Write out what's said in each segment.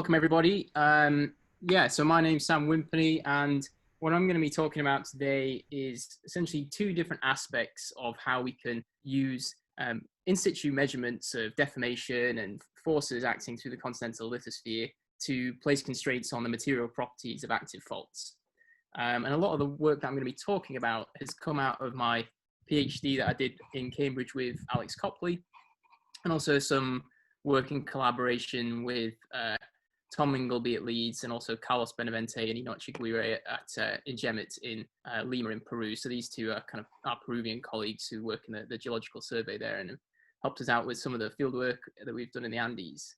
Welcome everybody. So my name's Sam Wimpenny, and what I'm going to be talking about today is essentially two different aspects of how we can use in situ measurements of deformation and forces acting through the continental lithosphere to place constraints on the material properties of active faults. And a lot of the work that I'm going to be talking about has come out of my PhD that I did in Cambridge with Alex Copley, and also some work in collaboration with Tom Ingleby at Leeds, and also Carlos Benavente and Inoch Aguirre at Enigmatic in Lima in Peru. So these two are kind of our Peruvian colleagues who work in the geological survey there and have helped us out with some of the field work that we've done in the Andes.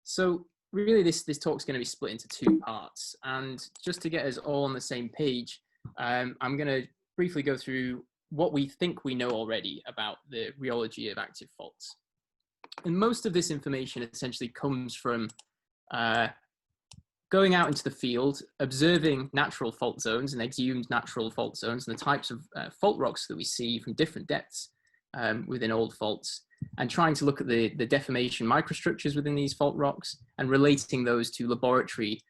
So really this talk's going to be split into two parts. And just to get us all on the same page, I'm going to briefly go through what we think we know already about the rheology of active faults. And most of this information essentially comes from going out into the field, observing natural fault zones and exhumed natural fault zones and the types of fault rocks that we see from different depths within old faults, and trying to look at the deformation microstructures within these fault rocks and relating those to laboratory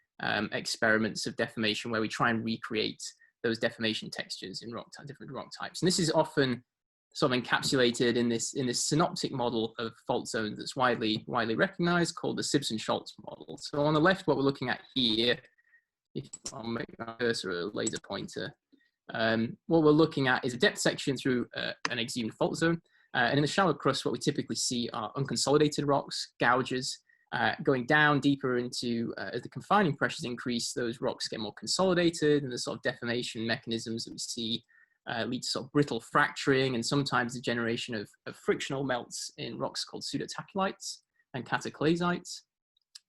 experiments of deformation where we try and recreate those deformation textures in different rock types. And this is often sort of encapsulated in this synoptic model of fault zones that's widely recognized, called the Simpson-Schultz model. So on the left, what we're looking at here, if I'll make my cursor a laser pointer, what we're looking at is a depth section through an exhumed fault zone. And in the shallow crust, what we typically see are unconsolidated rocks, gouges, going down deeper into, as the confining pressures increase, those rocks get more consolidated, and the sort of deformation mechanisms that we see lead to sort of brittle fracturing and sometimes the generation of frictional melts in rocks called pseudotachelites and cataclasites.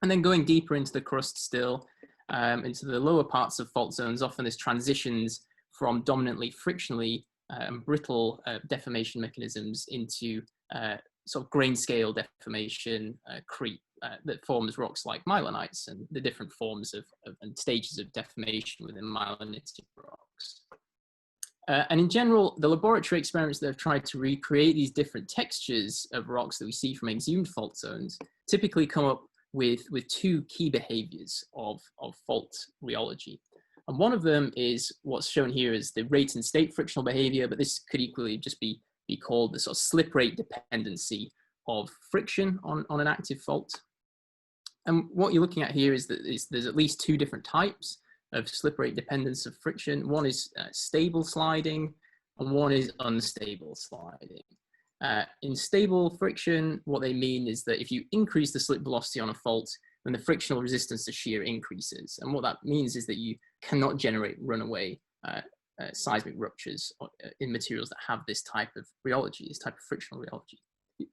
And then going deeper into the crust still, into the lower parts of fault zones, often this transitions from dominantly frictionally and brittle deformation mechanisms into sort of grain scale deformation creep that forms rocks like mylonites and the different forms of and stages of deformation within myelonitic rocks. And in general, the laboratory experiments that have tried to recreate these different textures of rocks that we see from exhumed fault zones typically come up with two key behaviors of fault rheology. And one of them is what's shown here as the rate and state frictional behavior, but this could equally just be called the sort of slip rate dependency of friction on an active fault. And what you're looking at here is that there's at least two different types of slip rate dependence of friction. One is stable sliding and one is unstable sliding. In stable friction, what they mean is that if you increase the slip velocity on a fault, then the frictional resistance to shear increases. And what that means is that you cannot generate runaway seismic ruptures in materials that have this type of rheology, this type of frictional rheology.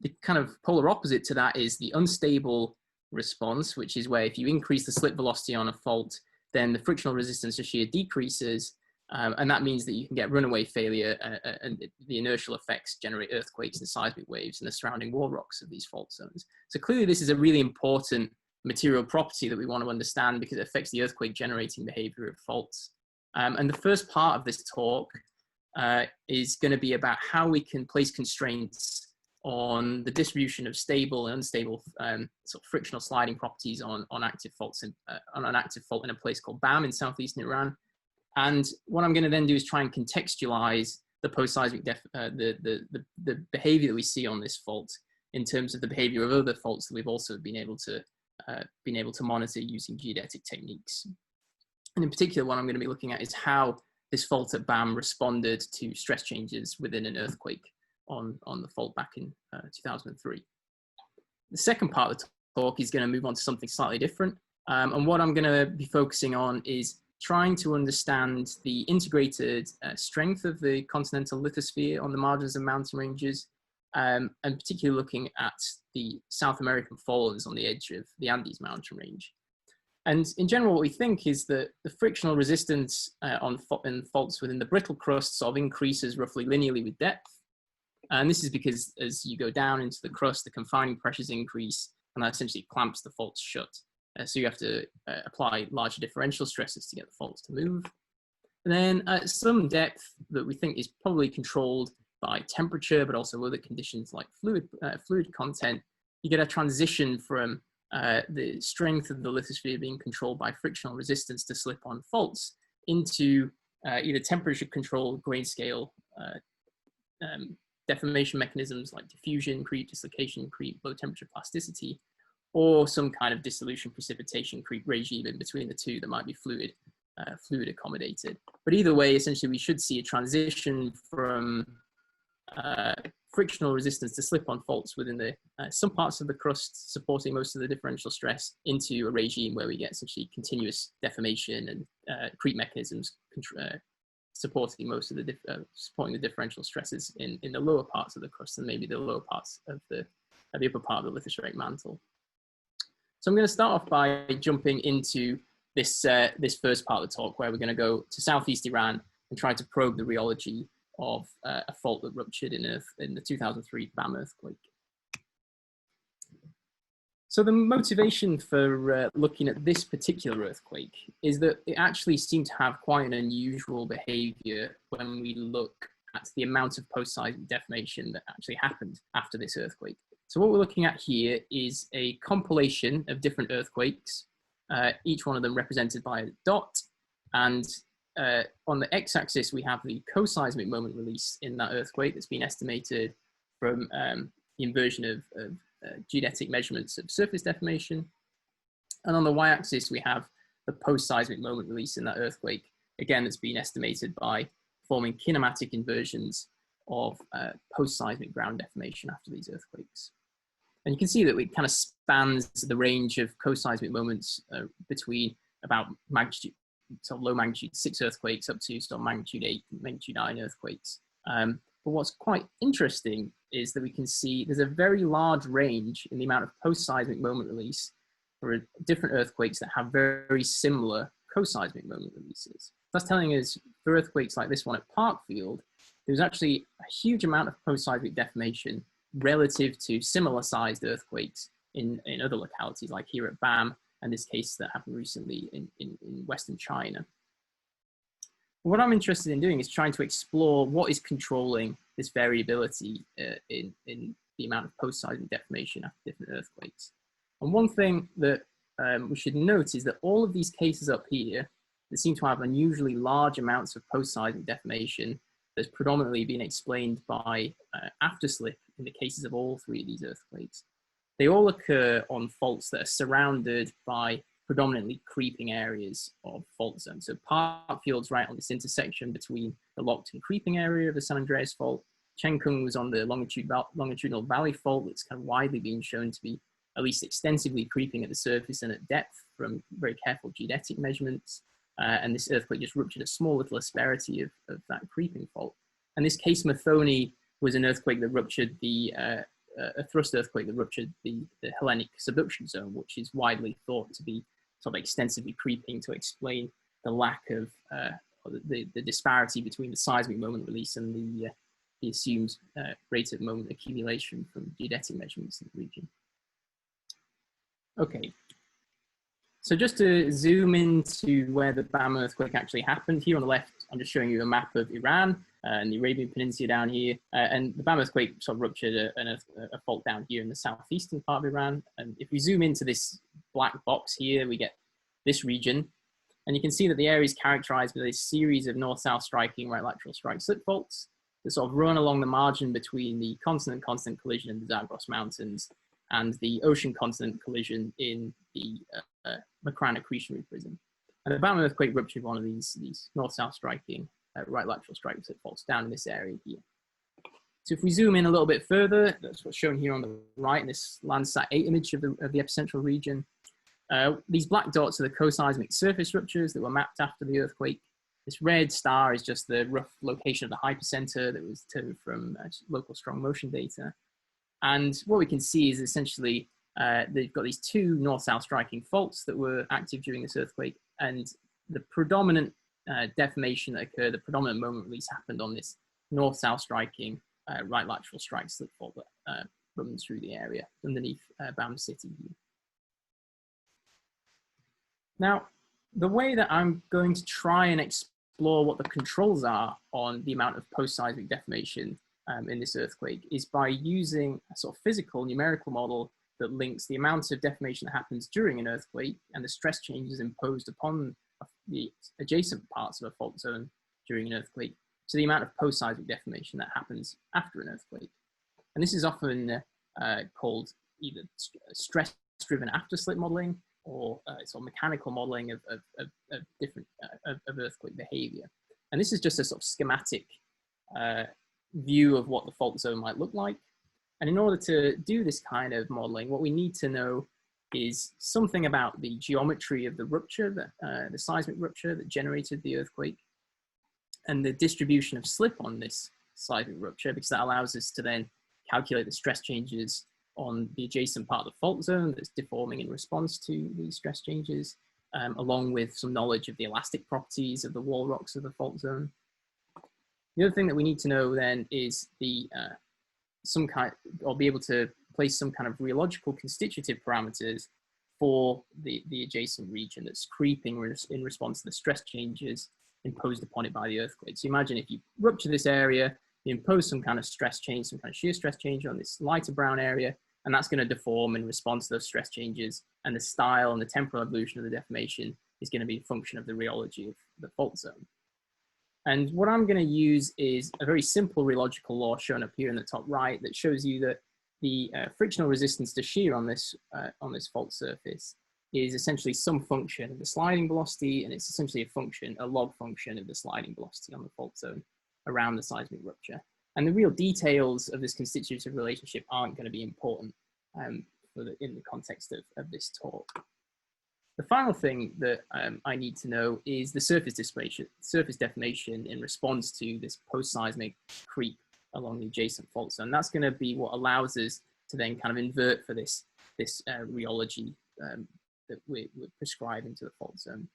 The kind of polar opposite to that is the unstable response, which is where if you increase the slip velocity on a fault, then the frictional resistance to shear decreases, and that means that you can get runaway failure, and the inertial effects generate earthquakes and seismic waves in the surrounding wall rocks of these fault zones. So clearly this is a really important material property that we want to understand because it affects the earthquake generating behavior of faults. And the first part of this talk is going to be about how we can place constraints on the distribution of stable and unstable sort of frictional sliding properties on active faults on an active fault in a place called BAM in southeastern Iran. And what I'm going to then do is try and contextualize the post-seismic the behavior that we see on this fault in terms of the behavior of other faults that we've also been able to monitor using geodetic techniques. And in particular, what I'm going to be looking at is how this fault at BAM responded to stress changes within an earthquake on the fault back in 2003. The second part of the talk is going to move on to something slightly different. And what I'm going to be focusing on is trying to understand the integrated strength of the continental lithosphere on the margins of mountain ranges, and particularly looking at the South American forelands on the edge of the Andes mountain range. And in general, what we think is that the frictional resistance in faults within the brittle crust sort of increases roughly linearly with depth. And this is because as you go down into the crust, the confining pressures increase, and that essentially clamps the faults shut. So you have to apply larger differential stresses to get the faults to move. And then at some depth that we think is probably controlled by temperature, but also other conditions like fluid content, you get a transition from the strength of the lithosphere being controlled by frictional resistance to slip-on faults into either temperature control, grain scale, deformation mechanisms like diffusion, creep, dislocation, creep, low temperature plasticity, or some kind of dissolution precipitation creep regime in between the two that might be fluid accommodated. But either way, essentially we should see a transition from frictional resistance to slip-on faults within the some parts of the crust supporting most of the differential stress into a regime where we get essentially continuous deformation and creep mechanisms supporting most of the supporting the differential stresses in the lower parts of the crust and maybe the lower parts of the upper part of the lithospheric mantle. So I'm going to start off by jumping into this first part of the talk, where we're going to go to southeast Iran and try to probe the rheology of a fault that ruptured in the 2003 BAM earthquake. So the motivation for looking at this particular earthquake is that it actually seemed to have quite an unusual behavior when we look at the amount of post-seismic deformation that actually happened after this earthquake. So what we're looking at here is a compilation of different earthquakes, each one of them represented by a dot, and on the x-axis, we have the co-seismic moment release in that earthquake that's been estimated from the inversion of geodetic measurements of surface deformation. And on the y-axis, we have the post-seismic moment release in that earthquake, again, that's been estimated by forming kinematic inversions of post-seismic ground deformation after these earthquakes. And you can see that it kind of spans the range of co-seismic moments between about magnitude, so low magnitude 6 earthquakes up to sort of magnitude 8, magnitude 9 earthquakes. But what's quite interesting is that we can see there's a very large range in the amount of post-seismic moment release for different earthquakes that have very similar co-seismic moment releases. That's telling us for earthquakes like this one at Parkfield, there's actually a huge amount of post-seismic deformation relative to similar sized earthquakes in other localities, like here at BAM, and this case that happened recently in Western China. What I'm interested in doing is trying to explore what is controlling this variability in the amount of post-seismic deformation after different earthquakes. And one thing that we should note is that all of these cases up here that seem to have unusually large amounts of post-seismic deformation that's predominantly been explained by afterslip in the cases of all 3 of these earthquakes. They all occur on faults that are surrounded by predominantly creeping areas of fault zone. So Parkfield's right on this intersection between the locked and creeping area of the San Andreas fault. Chenkung was on the longitudinal valley fault that's kind of widely been shown to be at least extensively creeping at the surface and at depth from very careful geodetic measurements. And this earthquake just ruptured a small little asperity of that creeping fault. And this case Mathoni was an earthquake that ruptured a thrust earthquake that ruptured the Hellenic subduction zone, which is widely thought to be sort of extensively creeping to explain the lack of the disparity between the seismic moment release and the assumed rate of moment accumulation from geodetic measurements in the region. Okay, so just to zoom into where the BAM earthquake actually happened, here on the left, I'm just showing you a map of Iran and the Arabian Peninsula down here. And the BAM earthquake sort of ruptured a fault down here in the southeastern part of Iran. And if we zoom into this black box here, we get this region. And you can see that the area is characterized by a series of north-south striking right lateral strike slip faults that sort of run along the margin between the continent-continent collision in the Zagros Mountains and the ocean-continent collision in the Makran accretionary prism. And the BAM earthquake ruptured one of these north-south striking right lateral strike slip faults down in this area here. So if we zoom in a little bit further, that's what's shown here on the right in this Landsat 8 image of the epicentral region. These black dots are the co-seismic surface ruptures that were mapped after the earthquake. This red star is just the rough location of the hypercenter that was determined from local strong motion data. And what we can see is essentially they've got these 2 north-south striking faults that were active during this earthquake, and the predominant deformation that occurred, the predominant moment release happened on this north-south striking right lateral strike slip fault that runs through the area underneath BAM City here. Now, the way that I'm going to try and explore what the controls are on the amount of post-seismic deformation in this earthquake is by using a sort of physical numerical model that links the amount of deformation that happens during an earthquake and the stress changes imposed upon the adjacent parts of a fault zone during an earthquake to the amount of post-seismic deformation that happens after an earthquake. And this is often called either stress-driven after-slip modeling or sort of mechanical modeling of different of earthquake behavior. And this is just a sort of schematic view of what the fault zone might look like. And in order to do this kind of modeling, what we need to know is something about the geometry of the rupture, the seismic rupture that generated the earthquake, and the distribution of slip on this seismic rupture, because that allows us to then calculate the stress changes on the adjacent part of the fault zone that's deforming in response to these stress changes, along with some knowledge of the elastic properties of the wall rocks of the fault zone. The other thing that we need to know then is the be able to place some kind of rheological constitutive parameters for the adjacent region that's creeping in response to the stress changes imposed upon it by the earthquake. So imagine if you rupture this area, you impose some kind of stress change, some kind of shear stress change on this lighter brown area, and that's going to deform in response to those stress changes, and the style and the temporal evolution of the deformation is going to be a function of the rheology of the fault zone. And what I'm going to use is a very simple rheological law shown up here in the top right that shows you that the frictional resistance to shear on this fault surface is essentially some function of the sliding velocity, and it's essentially a log function of the sliding velocity on the fault zone around the seismic rupture. And the real details of this constitutive relationship aren't going to be important in the context of this talk. The final thing that I need to know is the surface deformation in response to this post-seismic creep along the adjacent fault zone. That's going to be what allows us to then kind of invert for this rheology that we're prescribing to the fault zone.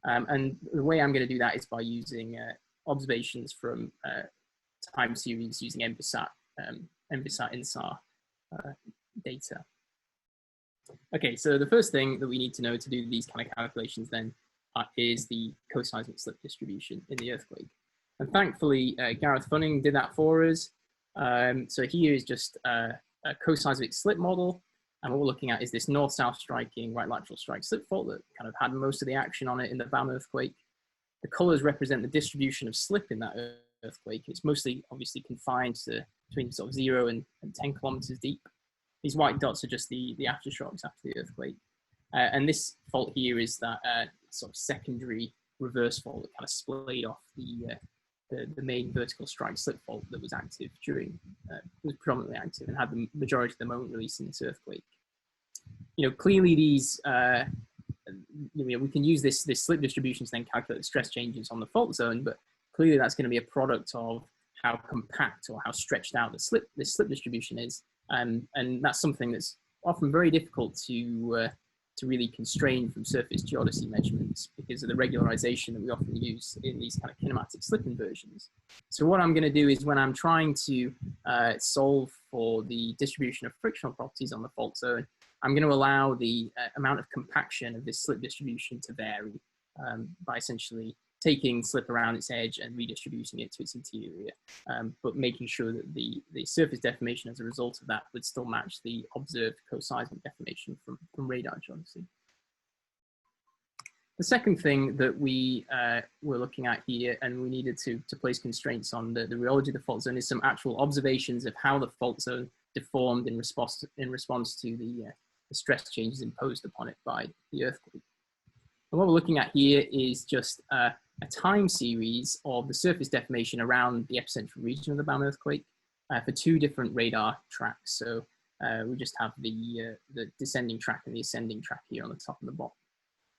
And the way I'm going to do that is by using observations from time series using MBSAT INSAR data. Okay, so the first thing that we need to know to do these kind of calculations then is the co-seismic slip distribution in the earthquake. And thankfully, Gareth Funning did that for us. So here is just a co-seismic slip model. And what we're looking at is this north-south striking right lateral strike slip fault that kind of had most of the action on it in the BAM earthquake. The colors represent the distribution of slip in that earthquake. It's mostly obviously confined to between sort of 0 and 10 kilometers deep. These white dots are just the aftershocks after the earthquake. And this fault here is that sort of secondary reverse fault that kind of splayed off the main vertical strike slip fault that was active was predominantly active and had the majority of the moment release in this earthquake. You know, clearly these, we can use this slip distribution to then calculate the stress changes on the fault zone, but clearly that's going to be a product of how compact or how stretched out this slip distribution is. And that's something that's often very difficult to really constrain from surface geodesy measurements because of the regularization that we often use in these kind of kinematic slip inversions. So what I'm going to do is when I'm trying to solve for the distribution of frictional properties on the fault zone, I'm going to allow the amount of compaction of this slip distribution to vary by essentially taking slip around its edge and redistributing it to its interior, but making sure that the surface deformation as a result of that would still match the observed co-seismic deformation from radar geodesy. The second thing that we were looking at here, and we needed to place constraints on the rheology of the fault zone, is some actual observations of how the fault zone deformed in response to the stress changes imposed upon it by the earthquake. And what we're looking at here is just a time series of the surface deformation around the epicentral region of the BAM earthquake for two different radar tracks. So we just have the descending track and the ascending track here on the top and the bottom.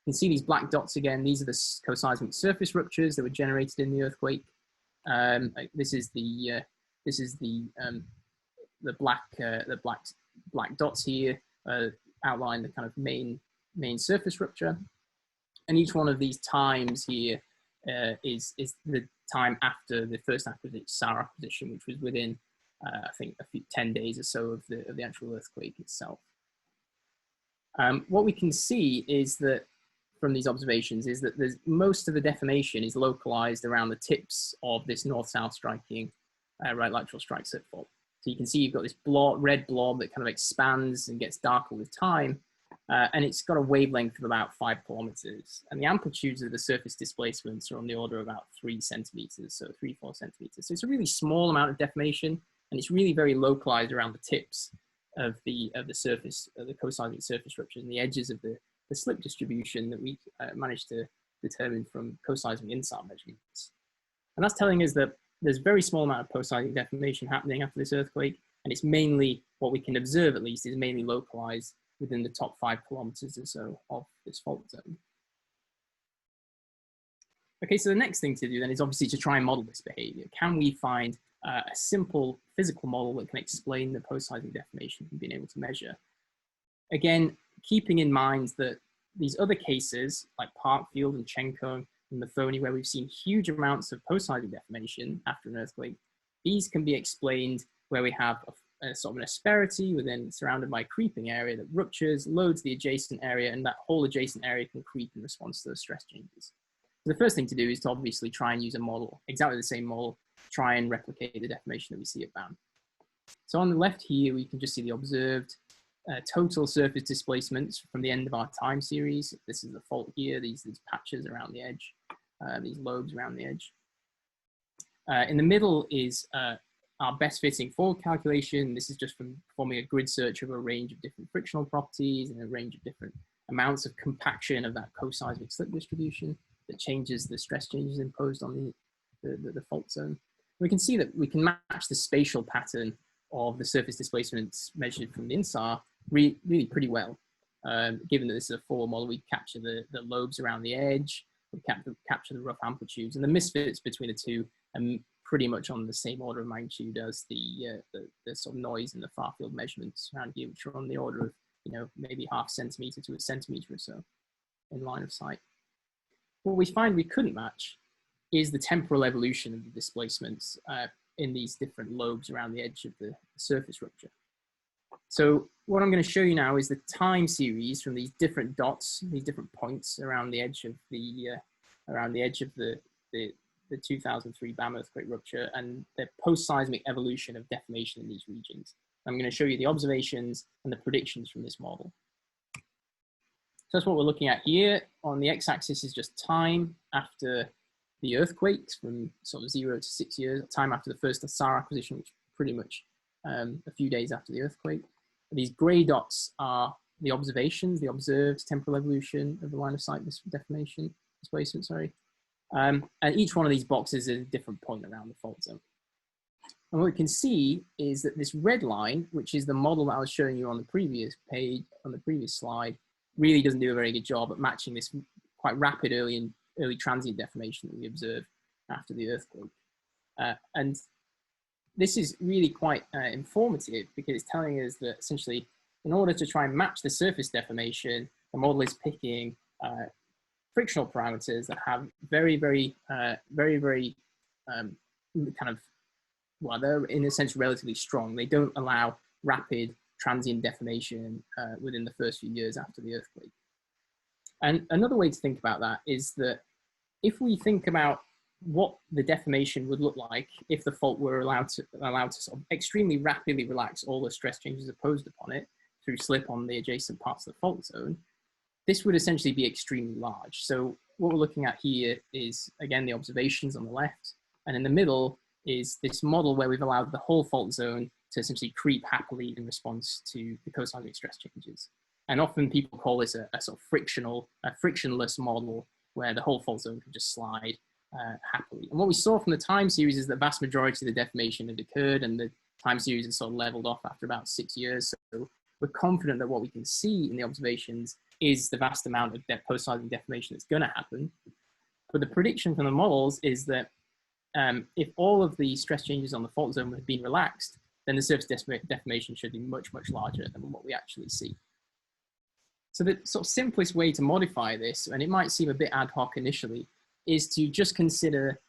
You can see these black dots again. These are the co-seismic surface ruptures that were generated in the earthquake. This is the black dots here outline the kind of main surface rupture. And each one of these times here is the time after the first SAR acquisition, which was within, I think, 10 days or so of the actual earthquake itself. What we can see is that from these observations is that most of the deformation is localized around the tips of this north-south striking right lateral strike slip fault. So you can see you've got this blob, red blob that kind of expands and gets darker with time. And it's got a wavelength of about 5 kilometers. And the amplitudes of the surface displacements are on the order of about 3 centimeters, so 3-4 centimeters. So it's a really small amount of deformation, and it's really very localized around the tips of the surface, of the co-seismic surface structures and the edges of the slip distribution that we managed to determine from co-seismic INSAR measurements. And that's telling us that there's a very small amount of post-seismic deformation happening after this earthquake, and it's mainly, what we can observe at least, is mainly localized within the top 5 kilometers or so of this fault zone. Okay, so the next thing to do then is obviously to try and model this behavior. Can we find a simple physical model that can explain the post-seismic deformation we've been able to measure? Again, keeping in mind that these other cases, like Parkfield and Chenko and Wimpenny, where we've seen huge amounts of post-seismic deformation after an earthquake, these can be explained where we have a sort of an asperity within, surrounded by a creeping area that ruptures, loads the adjacent area, and that whole adjacent area can creep in response to those stress changes. So the first thing to do is to obviously try and use a model, exactly the same model, try and replicate the deformation that we see at BAM. So on the left here, we can just see the observed total surface displacements from the end of our time series. This is the fault here, these patches around the edge, these lobes around the edge. In the middle is our best fitting forward calculation. This is just from performing a grid search of a range of different frictional properties and a range of different amounts of compaction of that co-seismic slip distribution that changes the stress changes imposed on the fault zone. We can see that we can match the spatial pattern of the surface displacements measured from the INSAR really pretty well. Given that this is a forward model, we capture the lobes around the edge, we capture the rough amplitudes, and the misfits between the two are pretty much on the same order of magnitude as the sort of noise in the far field measurements around here, which are on the order of, you know, maybe 0.5 centimeter to 1 centimeter or so in line of sight. What we find we couldn't match is the temporal evolution of the displacements in these different lobes around the edge of the surface rupture. So what I'm going to show you now is the time series from these different dots, these different points around the edge of the 2003 BAM earthquake rupture, and the post-seismic evolution of deformation in these regions. I'm going to show you the observations and the predictions from this model. So that's what we're looking at here. On the x-axis is just time after the earthquakes, from sort of 0 to 6 years, time after the first SAR acquisition, which pretty much a few days after the earthquake. These gray dots are the observations, the observed temporal evolution of the line of sight displacement, sorry. And each one of these boxes is a different point around the fault zone. And what we can see is that this red line, which is the model that I was showing you on the previous page, on the previous slide, really doesn't do a very good job at matching this quite rapid early transient deformation that we observed after the earthquake. And this is really quite informative, because it's telling us that essentially, in order to try and match the surface deformation, the model is picking frictional parameters that have very kind of, well, they're in a sense relatively strong. They don't allow rapid transient deformation within the first few years after the earthquake. And another way to think about that is that if we think about what the deformation would look like if the fault were allowed to sort of extremely rapidly relax all the stress changes imposed upon it through slip on the adjacent parts of the fault zone, this would essentially be extremely large. So what we're looking at here is, again, the observations on the left, and in the middle is this model where we've allowed the whole fault zone to essentially creep happily in response to the co-seismic stress changes. And often people call this a sort of frictionless model, where the whole fault zone can just slide happily. And what we saw from the time series is the vast majority of the deformation had occurred, and the time series is sort of leveled off after about 6 years. So we're confident that what we can see in the observations is the vast amount of post-seismic deformation that's going to happen. But the prediction from the models is that if all of the stress changes on the fault zone had been relaxed, then the surface deformation should be much larger than what we actually see. So the sort of simplest way to modify this, and it might seem a bit ad hoc initially, is to just consider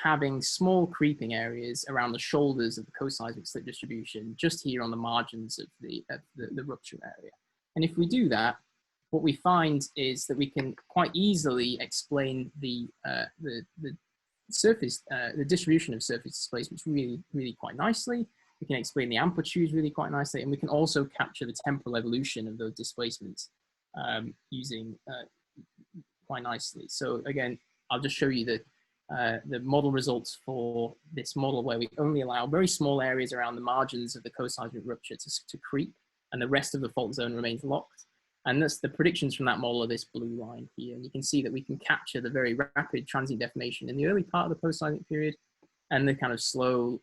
having small creeping areas around the shoulders of the co-seismic slip distribution, just here on the margins of the rupture area. And if we do that, what we find is that we can quite easily explain the distribution of surface displacements really quite nicely. We can explain the amplitudes really quite nicely, and we can also capture the temporal evolution of those displacements using quite nicely. So again, I'll just show you the model results for this model where we only allow very small areas around the margins of the co-seismic rupture to creep, and the rest of the fault zone remains locked. And that's the predictions from that model are this blue line here. And you can see that we can capture the very rapid transient deformation in the early part of the post-seismic period, and the kind of slow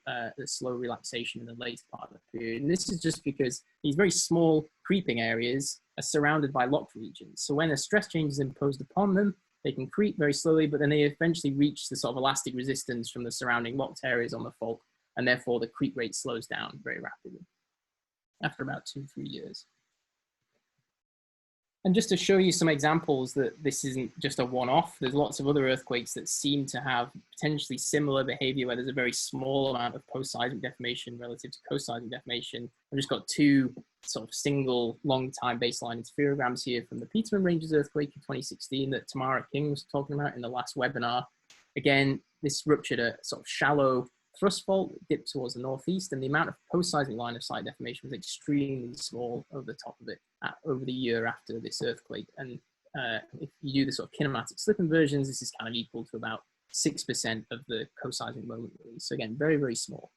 relaxation in the later part of the period. And this is just because these very small creeping areas are surrounded by locked regions. So when a stress change is imposed upon them, they can creep very slowly, but then they eventually reach the sort of elastic resistance from the surrounding locked areas on the fault, and therefore the creep rate slows down very rapidly after about 2-3 years. And just to show you some examples that this isn't just a one-off, there's lots of other earthquakes that seem to have potentially similar behavior where there's a very small amount of post-seismic deformation relative to co-seismic deformation. I've just got two sort of single long-time baseline interferograms here from the Peterman Ranges earthquake in 2016 that Tamara King was talking about in the last webinar. Again, this ruptured a sort of shallow thrust fault, dipped towards the northeast, and the amount of post-seismic line of sight deformation was extremely small over the top of it over the year after this earthquake. And if you do the sort of kinematic slip inversions, this is kind of equal to about 6% of the co-seismic moment release. So again, very, very small.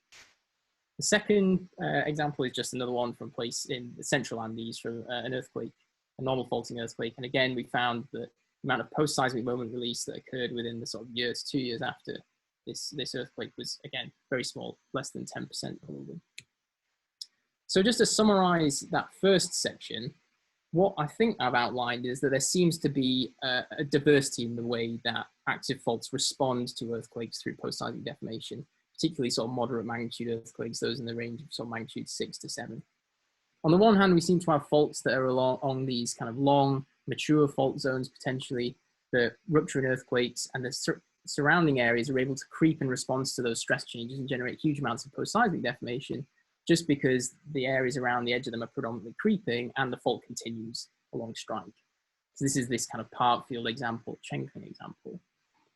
The second example is just another one from a place in the central Andes from an earthquake, a normal faulting earthquake. And again, we found that the amount of post-seismic moment release that occurred within the sort of years, 2 years after this earthquake was, again, very small, less than 10% probably. So just to summarize that first section, what I think I've outlined is that there seems to be a diversity in the way that active faults respond to earthquakes through post-seismic deformation, particularly sort of moderate magnitude earthquakes, those in the range of sort of magnitude 6 to 7. On the one hand, we seem to have faults that are along these kind of long, mature fault zones, potentially, that rupture in earthquakes, and the surrounding areas are able to creep in response to those stress changes and generate huge amounts of post-seismic deformation, just because the areas around the edge of them are predominantly creeping and the fault continues along strike. So this is this kind of part field example, Chenkling example.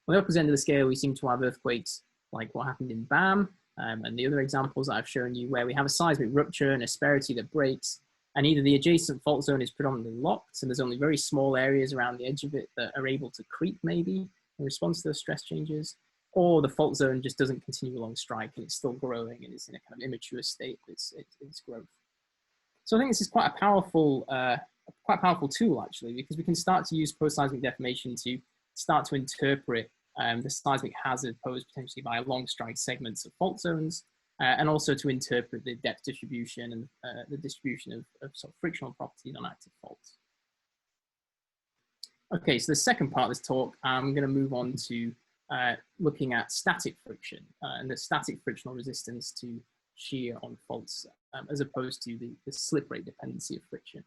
On the opposite end of the scale, we seem to have earthquakes like what happened in BAM, and the other examples that I've shown you, where we have a seismic rupture and asperity that breaks, and either the adjacent fault zone is predominantly locked, and there's only very small areas around the edge of it that are able to creep maybe in response to those stress changes, or the fault zone just doesn't continue along strike and it's still growing and is in a kind of immature state of its growth. So I think this is quite a powerful tool actually, because we can start to use post-seismic deformation to start to interpret the seismic hazard posed potentially by long strike segments of fault zones, and also to interpret the depth distribution and the distribution of sort of frictional properties on active faults. Okay, so the second part of this talk, I'm going to move on to looking at static friction and the static frictional resistance to shear on faults, as opposed to the slip rate dependency of friction.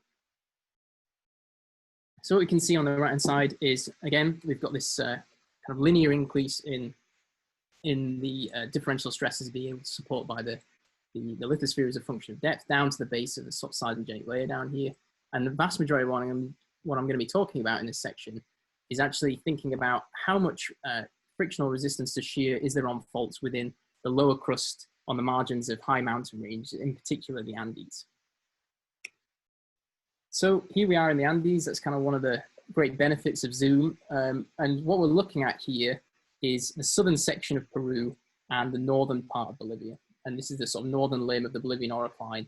So what we can see on the right-hand side is, again, we've got this kind of linear increase in the differential stresses being able to support by the lithosphere as a function of depth down to the base of the sort of seismogenic layer down here. And the vast majority of what I'm going to be talking about in this section is actually thinking about how much frictional resistance to shear is there on faults within the lower crust on the margins of high mountain ranges, in particular the Andes. So here we are in the Andes. That's kind of one of the great benefits of Zoom. And what we're looking at here is the southern section of Peru and the northern part of Bolivia. And this is the sort of northern limb of the Bolivian orocline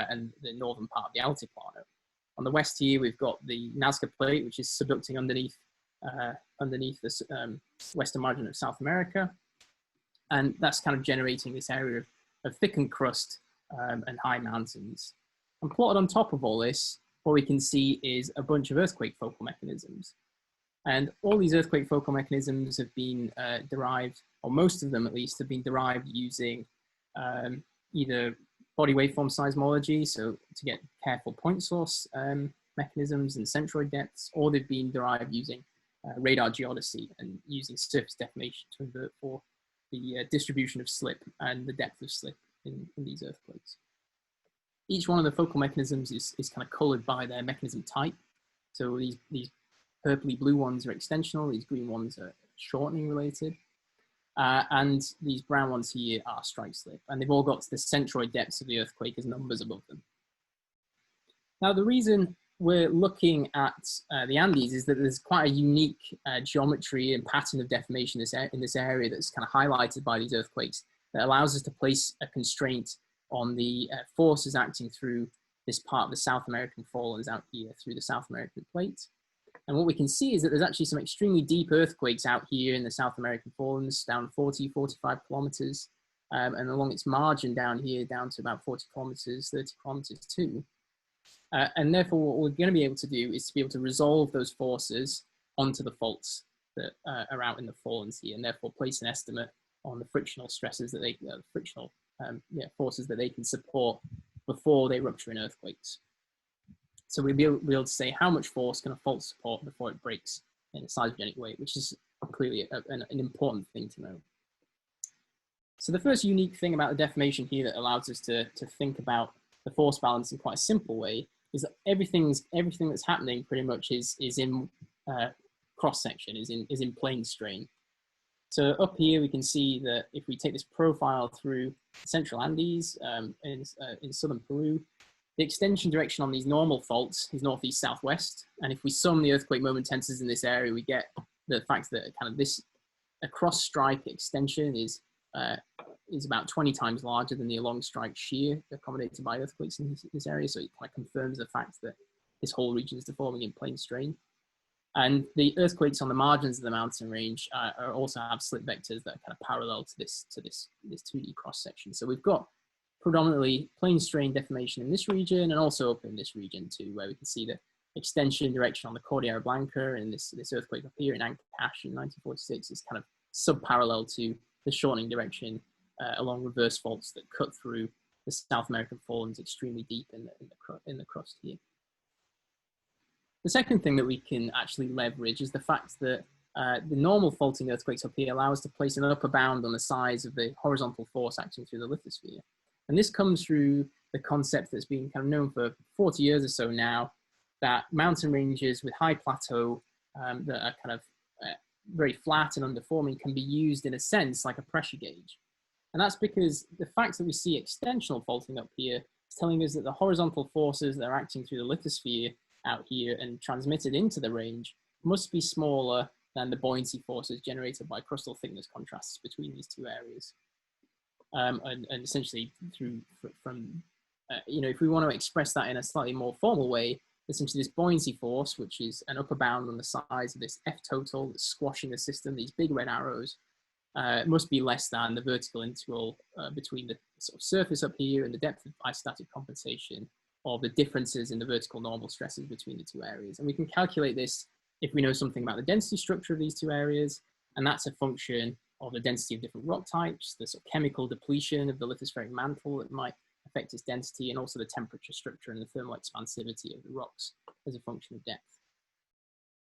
and the northern part of the Altiplano. On the west here, we've got the Nazca Plate, which is subducting underneath the western margin of South America. And that's kind of generating this area of thickened crust and high mountains. And plotted on top of all this, what we can see is a bunch of earthquake focal mechanisms. And all these earthquake focal mechanisms have been derived, or most of them at least, have been derived using either body waveform seismology, so to get careful point source mechanisms and centroid depths, or they've been derived using radar geodesy and using surface deformation to invert for the distribution of slip and the depth of slip in these earthquakes. Each one of the focal mechanisms is kind of colored by their mechanism type. So these purpley blue ones are extensional, these green ones are shortening related. And these brown ones here are strike slip, and they've all got the centroid depths of the earthquake as numbers above them. Now, the reason we're looking at the Andes is that there's quite a unique geometry and pattern of deformation in this area that's kind of highlighted by these earthquakes that allows us to place a constraint on the forces acting through this part of the South American forelands out here through the South American plate. And what we can see is that there's actually some extremely deep earthquakes out here in the South American forelands, down 40, 45 kilometers, and along its margin down here, down to about 40 kilometers, 30 kilometers too. And therefore, what we're going to be able to do is to be able to resolve those forces onto the faults that are out in the forelands here, and therefore place an estimate on the frictional stresses that they, frictional forces that they can support before they rupture in earthquakes. So we'll be able to say how much force can a fault support before it breaks in a seismogenic way, which is clearly an important thing to know. So the first unique thing about the deformation here that allows us to think about the force balance in quite a simple way is that everything that's happening pretty much is in cross section, is in plane strain. So up here we can see that if we take this profile through central Andes in southern Peru, the extension direction on these normal faults is northeast southwest, and if we sum the earthquake moment tensors in this area, we get the fact that kind of this cross strike extension is about 20 times larger than the along strike shear accommodated by earthquakes in this area. So it kind of confirms the fact that this whole region is deforming in plane strain. And the earthquakes on the margins of the mountain range also have slip vectors that are kind of parallel to this 2D cross section. So we've got predominantly plane strain deformation in this region, and also up in this region too, where we can see the extension direction on the Cordillera Blanca, and this earthquake up here in Ancash in 1946 is kind of sub-parallel to the shortening direction along reverse faults that cut through the South American forelands extremely deep in the crust here. The second thing that we can actually leverage is the fact that the normal faulting earthquakes up here allow us to place an upper bound on the size of the horizontal force acting through the lithosphere. And this comes through the concept that's been kind of known for 40 years or so now, that mountain ranges with high plateau that are kind of very flat and undeforming can be used in a sense like a pressure gauge. And that's because the fact that we see extensional faulting up here is telling us that the horizontal forces that are acting through the lithosphere out here and transmitted into the range must be smaller than the buoyancy forces generated by crustal thickness contrasts between these two areas. And essentially if we want to express that in a slightly more formal way, essentially this buoyancy force, which is an upper bound on the size of this F total that's squashing the system, these big red arrows, must be less than the vertical integral between the sort of surface up here and the depth of isostatic compensation of the differences in the vertical normal stresses between the two areas. And we can calculate this if we know something about the density structure of these two areas, and that's a function of the density of different rock types, the sort of chemical depletion of the lithospheric mantle that might affect its density, and also the temperature structure and the thermal expansivity of the rocks as a function of depth.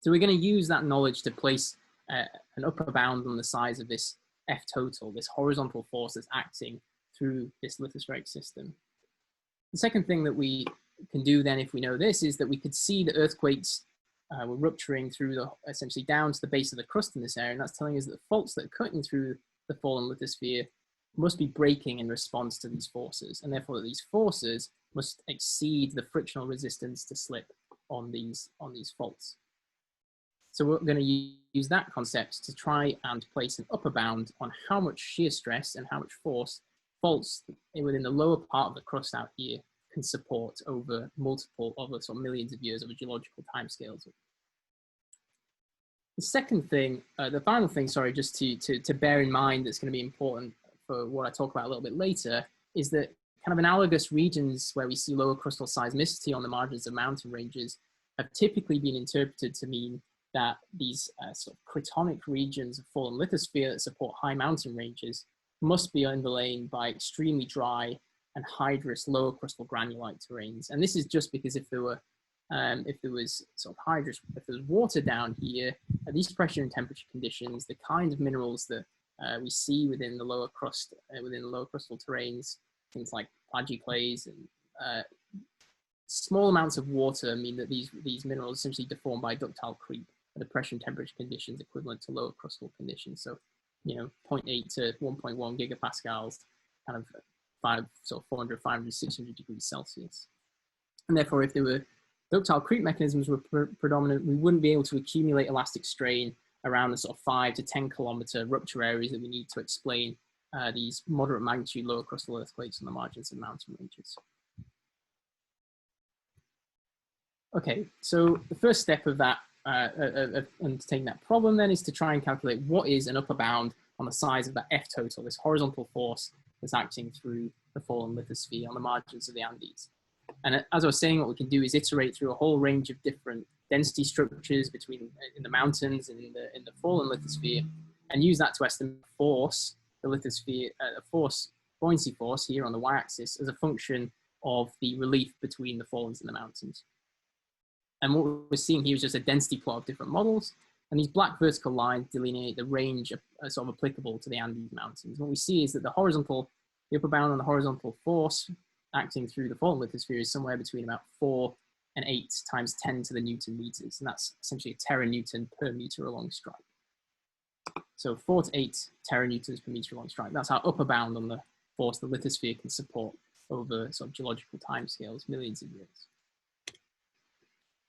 So we're going to use that knowledge to place an upper bound on the size of this F total, this horizontal force that's acting through this lithospheric system. The second thing that we can do then, if we know this, is that we could see the earthquakes were rupturing through essentially down to the base of the crust in this area, and that's telling us that the faults that are cutting through the fallen lithosphere must be breaking in response to these forces, and therefore these forces must exceed the frictional resistance to slip on these faults. So we're going to use that concept to try and place an upper bound on how much shear stress and how much force faults within the lower part of the crust out here can support over sort of millions of years of geological timescales. The second thing, the final thing, sorry, just to bear in mind that's going to be important for what I talk about a little bit later, is that kind of analogous regions where we see lower crustal seismicity on the margins of mountain ranges have typically been interpreted to mean that these sort of cratonic regions of fallen lithosphere that support high mountain ranges must be underlain by extremely dry and hydrous lower crustal granulite terrains. And this is just because if there was sort of hydrous, if there's water down here, at these pressure and temperature conditions, the kind of minerals that we see within the lower crust, within the lower crustal terrains, things like plagioclase and small amounts of water mean that these minerals essentially deform by ductile creep at the pressure and temperature conditions equivalent to lower crustal conditions. So you know, 0.8 to 1.1 gigapascals, kind of 400, 500, 600 degrees Celsius. And therefore, if there were ductile creep mechanisms were predominant, we wouldn't be able to accumulate elastic strain around the sort of 5 to 10 kilometer rupture areas that we need to explain these moderate magnitude lower crustal earthquakes on the margins of mountain ranges. Okay, so the first step of that, undertaking that problem then, is to try and calculate what is an upper bound on the size of that F total, this horizontal force that's acting through the fallen lithosphere on the margins of the Andes. And as I was saying, what we can do is iterate through a whole range of different density structures between in the mountains and in the fallen lithosphere, and use that to estimate force, the lithosphere, buoyancy force here on the y-axis as a function of the relief between the fallens and the mountains. And what we're seeing here is just a density plot of different models, and these black vertical lines delineate the range sort of applicable to the Andes mountains. What we see is that the upper bound on the horizontal force acting through the fallen lithosphere is somewhere between about 4 and 8 times 10 to the Newton meters, and that's essentially a teranewton per meter along strike. So 4 to 8 teranewtons per meter along strike. That's our upper bound on the force the lithosphere can support over sort of geological timescales, millions of years.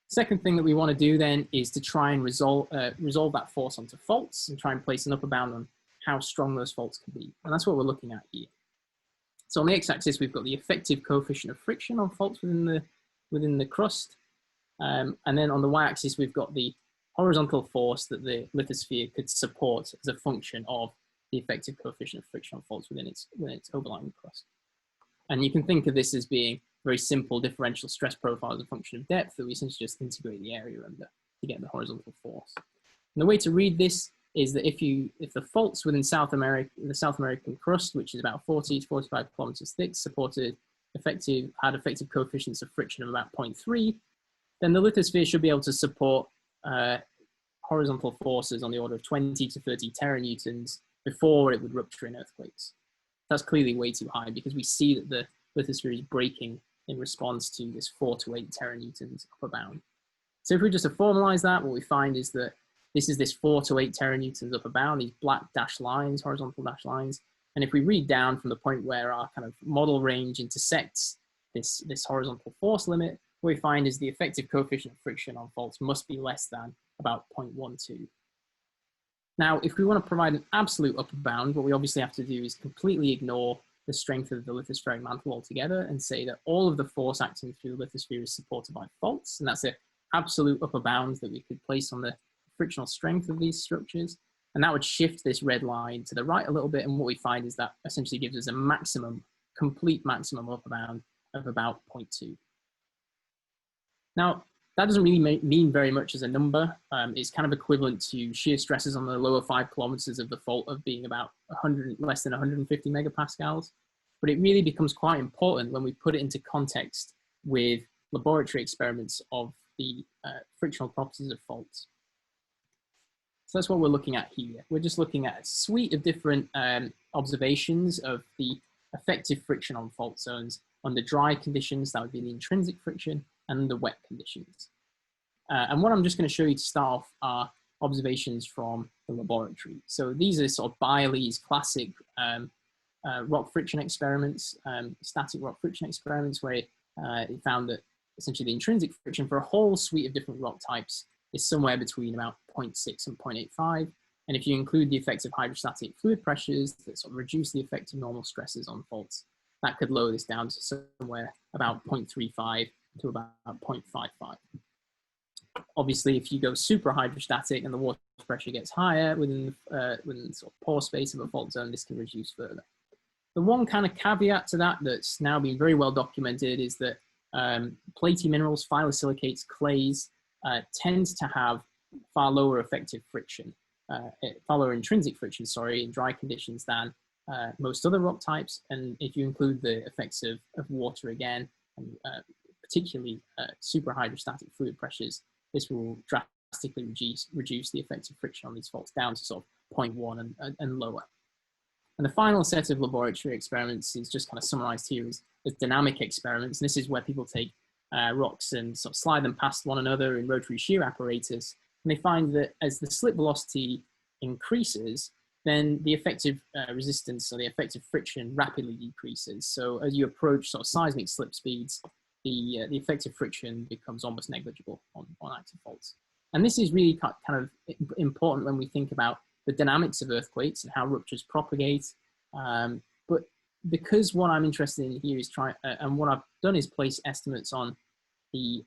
Second thing that we want to do then is to try and resolve that force onto faults and try and place an upper bound on how strong those faults can be. And that's what we're looking at here. So on the x-axis, we've got the effective coefficient of friction on faults within the crust. And then on the y-axis, we've got the horizontal force that the lithosphere could support as a function of the effective coefficient of friction on faults within its overlying crust. And you can think of this as being very simple differential stress profile as a function of depth that we essentially just integrate the area under to get the horizontal force. And the way to read this is that if the faults within South America, the South American crust, which is about 40 to 45 kilometers thick, had effective coefficients of friction of about 0.3, then the lithosphere should be able to support horizontal forces on the order of 20 to 30 teranewtons before it would rupture in earthquakes. That's clearly way too high because we see that the lithosphere is breaking in response to this 4 to 8 teranewtons upper bound. So if we just formalize that, what we find is that this is this 4 to 8 teranewtons upper bound, these black dashed lines, horizontal dashed lines. And if we read down from the point where our kind of model range intersects this horizontal force limit, what we find is the effective coefficient of friction on faults must be less than about 0.12. Now, if we want to provide an absolute upper bound, what we obviously have to do is completely ignore the strength of the lithospheric mantle altogether and say that all of the force acting through the lithosphere is supported by faults, and that's an absolute upper bound that we could place on the frictional strength of these structures, and that would shift this red line to the right a little bit, and what we find is that essentially gives us a complete maximum upper bound of about 0.2. Now, that doesn't really mean very much as a number. It's kind of equivalent to shear stresses on the lower 5 kilometers of the fault of being about less than 150 megapascals. But it really becomes quite important when we put it into context with laboratory experiments of the frictional properties of faults. So that's what we're looking at here. We're just looking at a suite of different observations of the effective friction on fault zones under dry conditions, that would be the intrinsic friction, and the wet conditions. And what I'm just going to show you to start off are observations from the laboratory. So these are sort of Byerly's classic rock friction experiments, static rock friction experiments, where it found that essentially the intrinsic friction for a whole suite of different rock types is somewhere between about 0.6 and 0.85. And if you include the effects of hydrostatic fluid pressures that sort of reduce the effect of normal stresses on faults, that could lower this down to somewhere about 0.35 to about 0.55. Obviously, if you go super hydrostatic and the water pressure gets higher within the sort of pore space of a fault zone, this can reduce further. The one kind of caveat to that that's now been very well documented is that platy minerals, phyllosilicates, clays, tend to have far lower effective friction, far lower intrinsic friction, sorry, in dry conditions than most other rock types. And if you include the effects of water again, and particularly super hydrostatic fluid pressures, this will drastically reduce the effective friction on these faults down to sort of 0.1 and lower. And the final set of laboratory experiments is just kind of summarized here as dynamic experiments. And this is where people take rocks and sort of slide them past one another in rotary shear apparatus. And they find that as the slip velocity increases, then the effective resistance or the effective friction rapidly decreases. So as you approach sort of seismic slip speeds, the effective friction becomes almost negligible on active faults. And this is really kind of important when we think about the dynamics of earthquakes and how ruptures propagate. But because what I'm interested in here is and what I've done is place estimates on the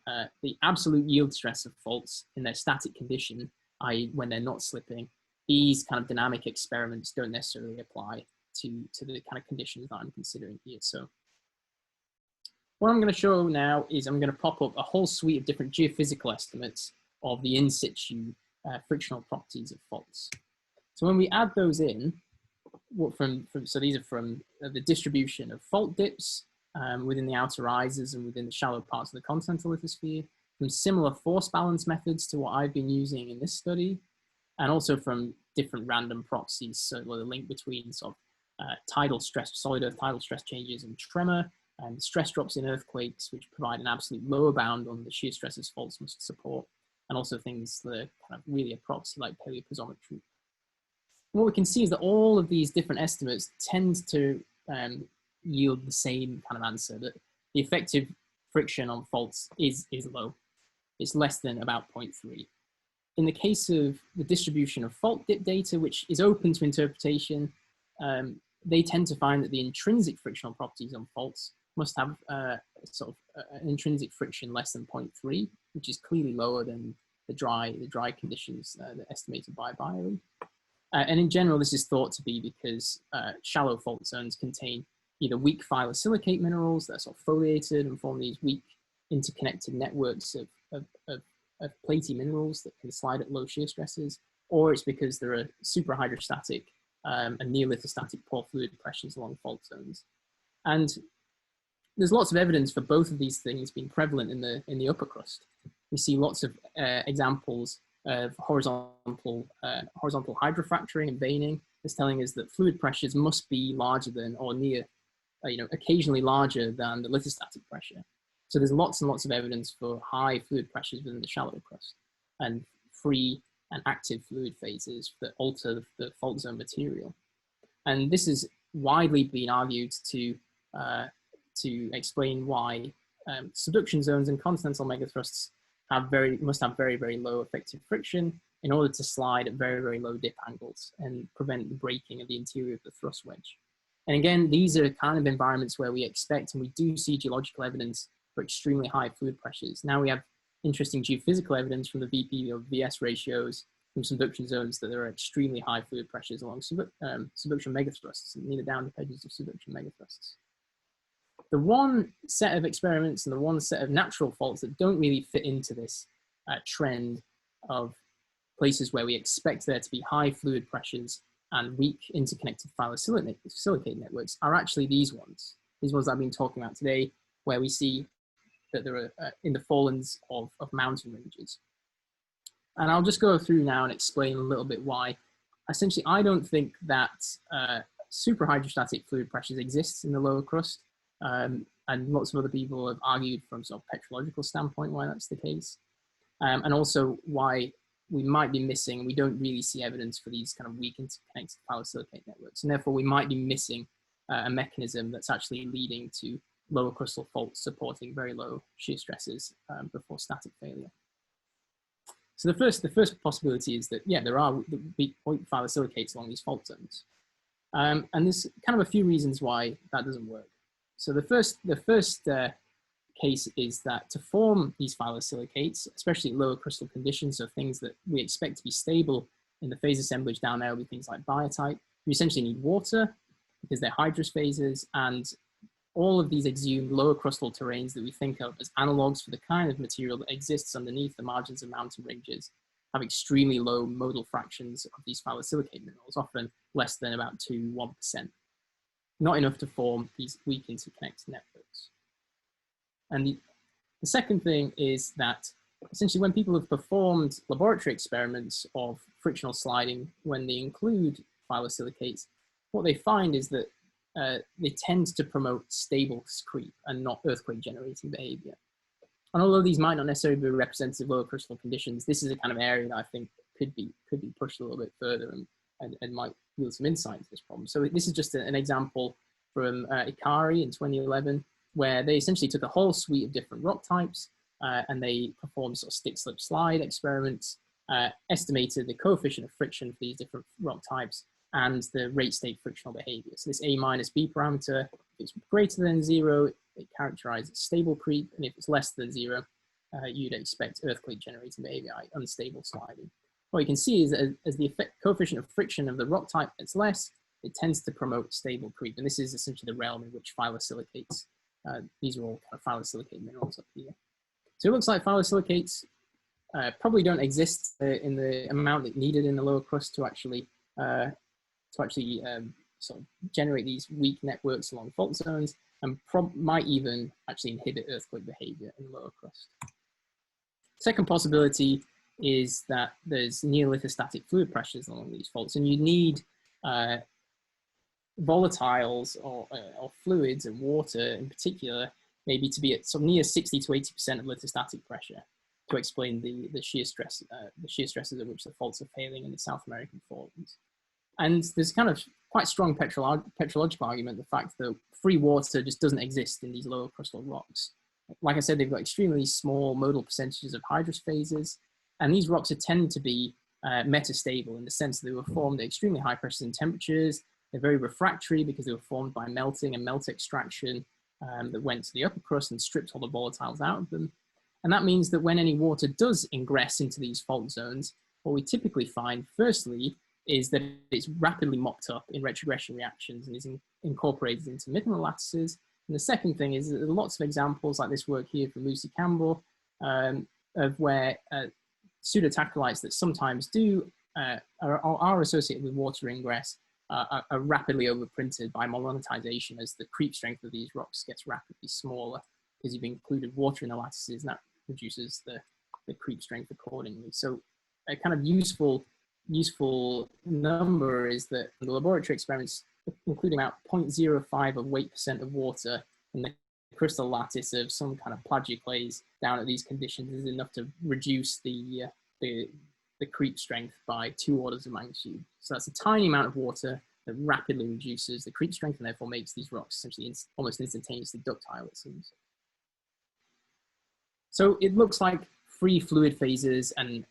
absolute yield stress of faults in their static condition, i.e. when they're not slipping, these kind of dynamic experiments don't necessarily apply to the kind of conditions that I'm considering here. So what I'm going to show now is I'm going to pop up a whole suite of different geophysical estimates of the in situ frictional properties of faults. So when we add those in, so these are from the distribution of fault dips within the outer rises and within the shallow parts of the continental lithosphere, from similar force balance methods to what I've been using in this study, and also from different random proxies, so the link between sort of tidal stress, solid earth tidal stress changes and tremor, and stress drops in earthquakes, which provide an absolute lower bound on the shear stresses faults must support, and also things that are kind of really a proxy like paleopiezometry. What we can see is that all of these different estimates tend to yield the same kind of answer, that the effective friction on faults is low. It's less than about 0.3. In the case of the distribution of fault dip data, which is open to interpretation, they tend to find that the intrinsic frictional properties on faults must have an intrinsic friction less than 0.3, which is clearly lower than the dry conditions estimated by Byerly. And in general, this is thought to be because shallow fault zones contain either weak phyllosilicate minerals that are sort of foliated and form these weak interconnected networks of platy minerals that can slide at low shear stresses, or it's because there are superhydrostatic and near-lithostatic pore-fluid pressures along fault zones. And there's lots of evidence for both of these things being prevalent in the upper crust. We see lots of examples of horizontal hydrofracturing and veining. That's telling us that fluid pressures must be larger than or near, occasionally larger than the lithostatic pressure. So there's lots and lots of evidence for high fluid pressures within the shallow crust and free and active fluid phases that alter the fault zone material. And this has widely been argued to explain why subduction zones and continental megathrusts must have very, very low effective friction in order to slide at very, very low dip angles and prevent the breaking of the interior of the thrust wedge. And again, these are kind of environments where we expect, and we do see geological evidence for extremely high fluid pressures. Now we have interesting geophysical evidence from the VP or VS ratios from subduction zones that there are extremely high fluid pressures along subduction megathrusts near the down dip edges of subduction megathrusts. The one set of experiments and the one set of natural faults that don't really fit into this trend of places where we expect there to be high fluid pressures and weak interconnected phyllosilicate networks are actually these ones that I've been talking about today, where we see that there are in the forelands of mountain ranges. And I'll just go through now and explain a little bit why. Essentially, I don't think that superhydrostatic fluid pressures exist in the lower crust. And lots of other people have argued from sort of petrological standpoint why that's the case. And also why we might be missing, we don't really see evidence for these kind of weak interconnected phyllosilicate networks. And therefore we might be missing a mechanism that's actually leading to lower crustal faults supporting very low shear stresses before static failure. So the first possibility is that, yeah, there are weak phyllosilicates along these fault zones. And there's kind of a few reasons why that doesn't work. So the first case is that to form these phyllosilicates, especially lower crustal conditions, so things that we expect to be stable in the phase assemblage down there will be things like biotite, we essentially need water because they're hydrous phases, and all of these exhumed lower crustal terrains that we think of as analogues for the kind of material that exists underneath the margins of mountain ranges have extremely low modal fractions of these phyllosilicate minerals, often less than about 1%. Not enough to form these weak interconnected networks. And the second thing is that essentially when people have performed laboratory experiments of frictional sliding, when they include phyllosilicates, what they find is that they tend to promote stable creep and not earthquake generating behavior. And although these might not necessarily be representative of lower crustal conditions, this is a kind of area that I think could be pushed a little bit further. And and might yield some insight into this problem. So this is just an example from Ikari in 2011, where they essentially took a whole suite of different rock types and they performed sort of stick, slip, slide experiments, estimated the coefficient of friction for these different rock types and the rate state frictional behavior. So this A minus B parameter, if it's greater than 0, it characterizes stable creep, and if it's less than 0, you'd expect earthquake generating behavior, like unstable sliding. What you can see is that as the coefficient of friction of the rock type gets less, it tends to promote stable creep. And this is essentially the realm in which phyllosilicates, these are all kind of phyllosilicate minerals up here. So it looks like phyllosilicates probably don't exist in the amount that needed in the lower crust to actually sort of generate these weak networks along fault zones, and might even actually inhibit earthquake behavior in the lower crust. Second possibility is that there's near-lithostatic fluid pressures along these faults, and you need volatiles or fluids and water in particular, maybe to be at some near 60 to 80% of lithostatic pressure to explain the shear stress, the shear stresses at which the faults are failing in the South American forelands. And there's kind of quite strong petrological argument, the fact that free water just doesn't exist in these lower crustal rocks. Like I said, they've got extremely small modal percentages of hydrous phases, and these rocks tend to be metastable in the sense that they were formed at extremely high pressures and temperatures. They're very refractory because they were formed by melting and melt extraction that went to the upper crust and stripped all the volatiles out of them. And that means that when any water does ingress into these fault zones, what we typically find, firstly, is that it's rapidly mopped up in retrogression reactions and is incorporated into mineral lattices. And the second thing is that there are lots of examples like this work here from Lucy Campbell of where pseudotachylites that sometimes do are associated with water ingress are rapidly overprinted by monazitization as the creep strength of these rocks gets rapidly smaller because you've included water in the lattices, and that reduces the creep strength accordingly. So a kind of useful number is that the laboratory experiments, including about 0.05 of weight percent of water in the crystal lattice of some kind of plagioclase down at these conditions, is enough to reduce the creep strength by 2 orders of magnitude. So that's a tiny amount of water that rapidly reduces the creep strength and therefore makes these rocks essentially almost instantaneously ductile, it seems. So it looks like free fluid phases and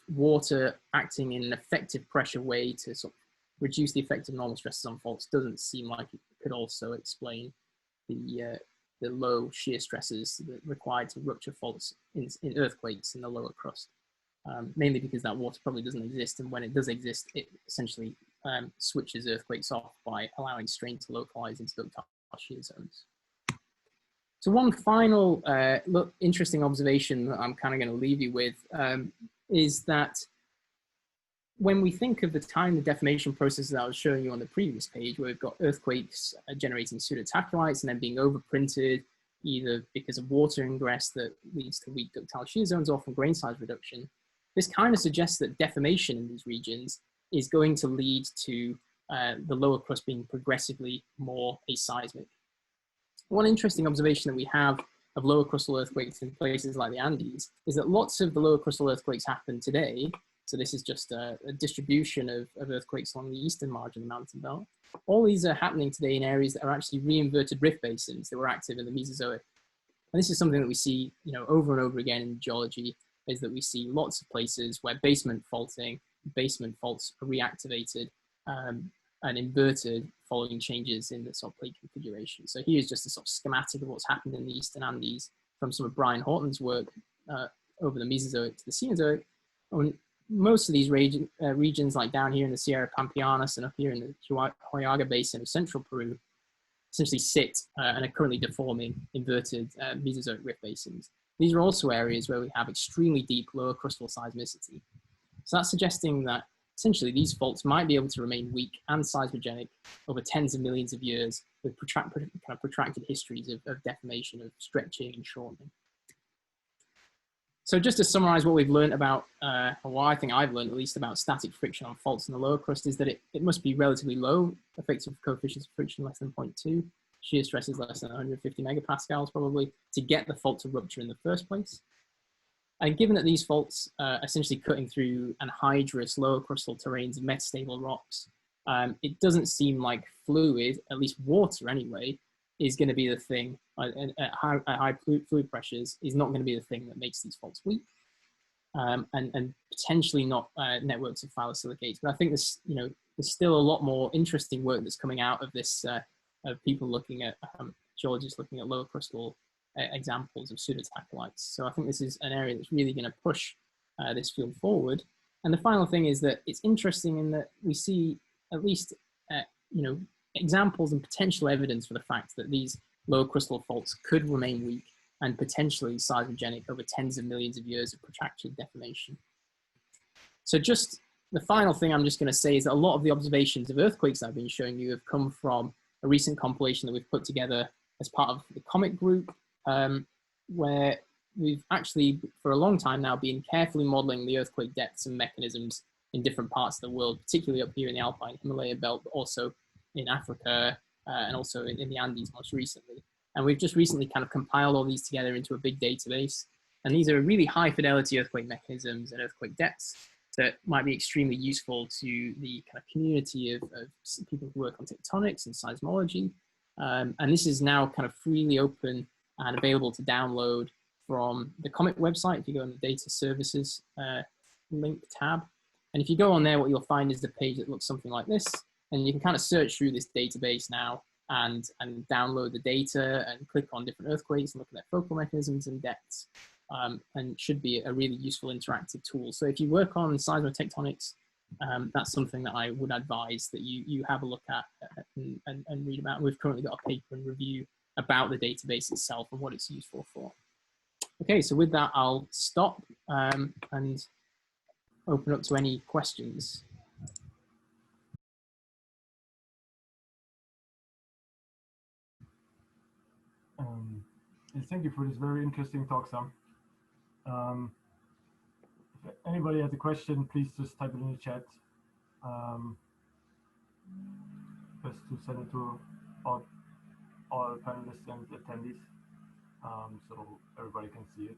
water acting in an effective pressure way to sort of reduce the effect of normal stresses on faults doesn't seem like it could also explain the low shear stresses that are required to rupture faults in earthquakes in the lower crust. Mainly because that water probably doesn't exist, and when it does exist, it essentially switches earthquakes off by allowing strain to localize into ductile shear zones. So one final interesting observation that I'm kind of going to leave you with is that when we think of the time, the deformation process that I was showing you on the previous page, where we've got earthquakes generating pseudotachylites and then being overprinted, either because of water ingress that leads to weak ductile shear zones or from grain size reduction, this kind of suggests that deformation in these regions is going to lead to the lower crust being progressively more aseismic. One interesting observation that we have of lower crustal earthquakes in places like the Andes is that lots of the lower crustal earthquakes happen today. So this is just a distribution of earthquakes along the eastern margin of the mountain belt. All these are happening today in areas that are actually re-inverted rift basins that were active in the Mesozoic. And this is something that we see, over and over again in geology, is that we see lots of places where basement faults are reactivated and inverted following changes in the sort of plate configuration. So here's just a sort of schematic of what's happened in the Eastern Andes from some of Brian Horton's work over the Mesozoic to the Cenozoic. And most of these regions, like down here in the Sierra Pampeanas and up here in the Huallaga Basin of central Peru, essentially sit and are currently deforming inverted Mesozoic rift basins. These are also areas where we have extremely deep lower crustal seismicity. So that's suggesting that essentially these faults might be able to remain weak and seismogenic over tens of millions of years with protracted histories of deformation, of stretching and shortening. So just to summarize what we've learned about, or what I think I've learned at least about static friction on faults in the lower crust, is that it must be relatively low, effective coefficients of friction less than 0.2, shear stresses less than 150 megapascals probably, to get the fault to rupture in the first place. And given that these faults are essentially cutting through anhydrous lower crustal terrains of metastable rocks, it doesn't seem like fluid, at least water anyway, is going to be the thing at high fluid pressures is not going to be the thing that makes these faults weak, and potentially not networks of phyllosilicates. But I think there's still a lot more interesting work that's coming out of this, of people looking at geologists looking at lower crustal examples of pseudotacholites. So I think this is an area that's really going to push this field forward. And the final thing is that it's interesting in that we see at least examples and potential evidence for the fact that these lower crustal faults could remain weak and potentially seismogenic over tens of millions of years of protracted deformation. So just the final thing I'm just going to say is that a lot of the observations of earthquakes I've been showing you have come from a recent compilation that we've put together as part of the COMET group, where we've actually, for a long time now, been carefully modeling the earthquake depths and mechanisms in different parts of the world, particularly up here in the Alpine Himalaya belt, but also in Africa and also in the Andes most recently. And we've just recently kind of compiled all these together into a big database. And these are really high fidelity earthquake mechanisms and earthquake depths that might be extremely useful to the kind of community of people who work on tectonics and seismology. And this is now kind of freely open and available to download from the COMET website. If you go on the data services link tab, and if you go on there, what you'll find is the page that looks something like this. And you can kind of search through this database now and download the data and click on different earthquakes and look at their focal mechanisms and depths. And should be a really useful interactive tool. So if you work on seismotectonics, that's something that I would advise that you have a look at and read about. We've currently got a paper and review about the database itself and what it's useful for. Okay, so with that, I'll stop and open up to any questions. Thank you for this very interesting talk, Sam. If anybody has a question, please just type it in the chat. Just to send it to all panelists and attendees, so everybody can see it.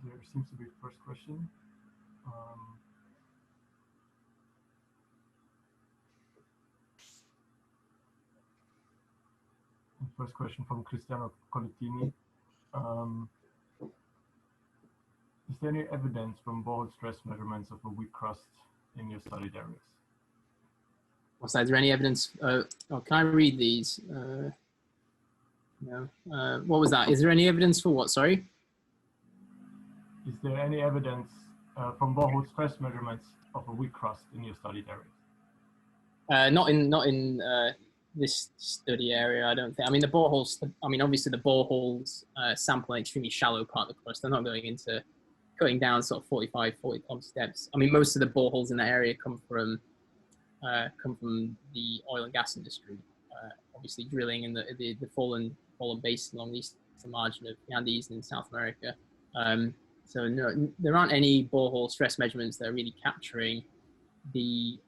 There seems to be a first question. First question from Cristiano Collettini. Is there any evidence from borehole stress measurements of a weak crust in your studied areas? What's that? Is there any evidence? Oh, can I read these? No. What was that? Is there any evidence for what? Sorry? Is there any evidence from borehole stress measurements of a weak crust in your studied areas? Not in this study area, I don't think. I mean, the boreholes, obviously the boreholes sample an extremely shallow part of the crust. They're not going into cutting down sort of 40 kilometers depths. I mean, most of the boreholes in that area come from the oil and gas industry. Obviously drilling in the foreland basin along the eastern margin of the Andes in South America. So no, there aren't any borehole stress measurements that are really capturing the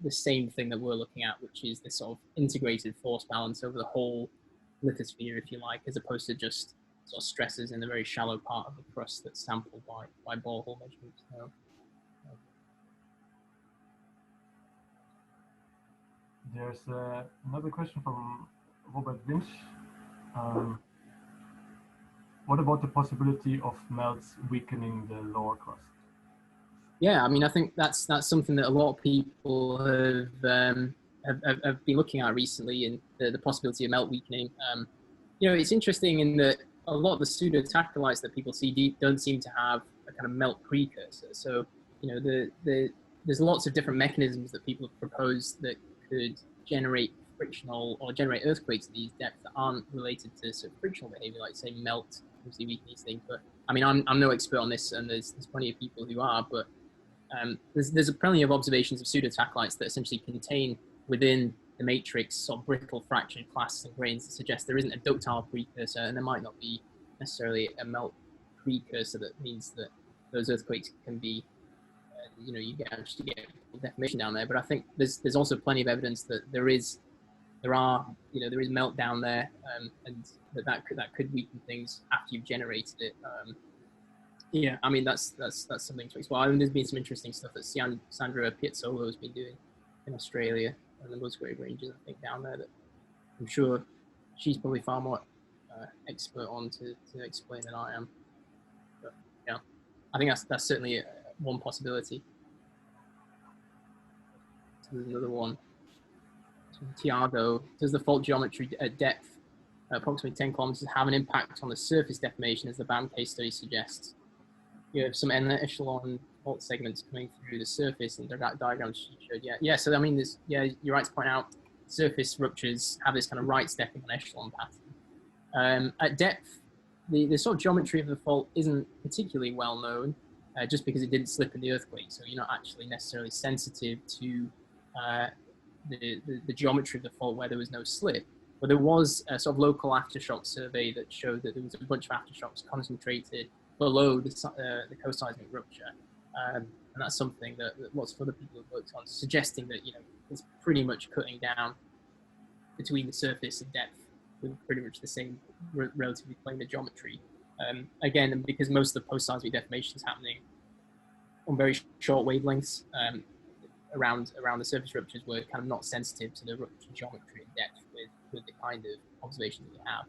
same thing that we're looking at, which is this sort of integrated force balance over the whole lithosphere, if you like, as opposed to just sort of stresses in the very shallow part of the crust that's sampled by borehole measurements. So, there's another question from Robert Winch. What about the possibility of melts weakening the lower crust? Yeah, I mean, I think that's something that a lot of people have been looking at recently, in the possibility of melt weakening. It's interesting in that a lot of the pseudotacholites that people see don't seem to have a kind of melt precursor. So, there's lots of different mechanisms that people have proposed that could generate frictional or generate earthquakes at these depths that aren't related to sort of frictional behavior, like say melt, obviously weaken these things. But I mean, I'm no expert on this, and there's plenty of people who are, but there's plenty of observations of pseudotacholites that essentially contain within the matrix sort of brittle fractured clasts and grains that suggest there isn't a ductile precursor, and there might not be necessarily a melt precursor that means that those earthquakes can be, you actually get deformation down there. But I think there's also plenty of evidence that there is there are, there is meltdown there, and that could weaken things after you've generated it. Yeah, I mean that's something to explore. I mean, there's been some interesting stuff that Sandra Piazzolo has been doing in Australia and the Musgrave Ranges, I think, down there, that I'm sure she's probably far more expert on to explain than I am. But yeah, I think that's certainly one possibility. So there's another one. So Tiago, does the fault geometry at depth, approximately 10 kilometers, have an impact on the surface deformation, as the BAM case study suggests? You have some echelon fault segments coming through the surface, and the diagrams showed. Yeah. So I mean, you're right to point out surface ruptures have this kind of right stepping on echelon pattern. At depth, the sort of geometry of the fault isn't particularly well known, just because it didn't slip in the earthquake. So you're not actually necessarily sensitive to the geometry of the fault where there was no slip. But there was a sort of local aftershock survey that showed that there was a bunch of aftershocks concentrated below the co-seismic rupture, and that's something that lots of other people have worked on, suggesting that it's pretty much cutting down between the surface and depth with pretty much the same relatively planar geometry. Again, because most of the post-seismic deformation is happening on very short wavelengths around the surface ruptures, were kind of not sensitive to the rupture geometry and depth with the kind of observation that we have.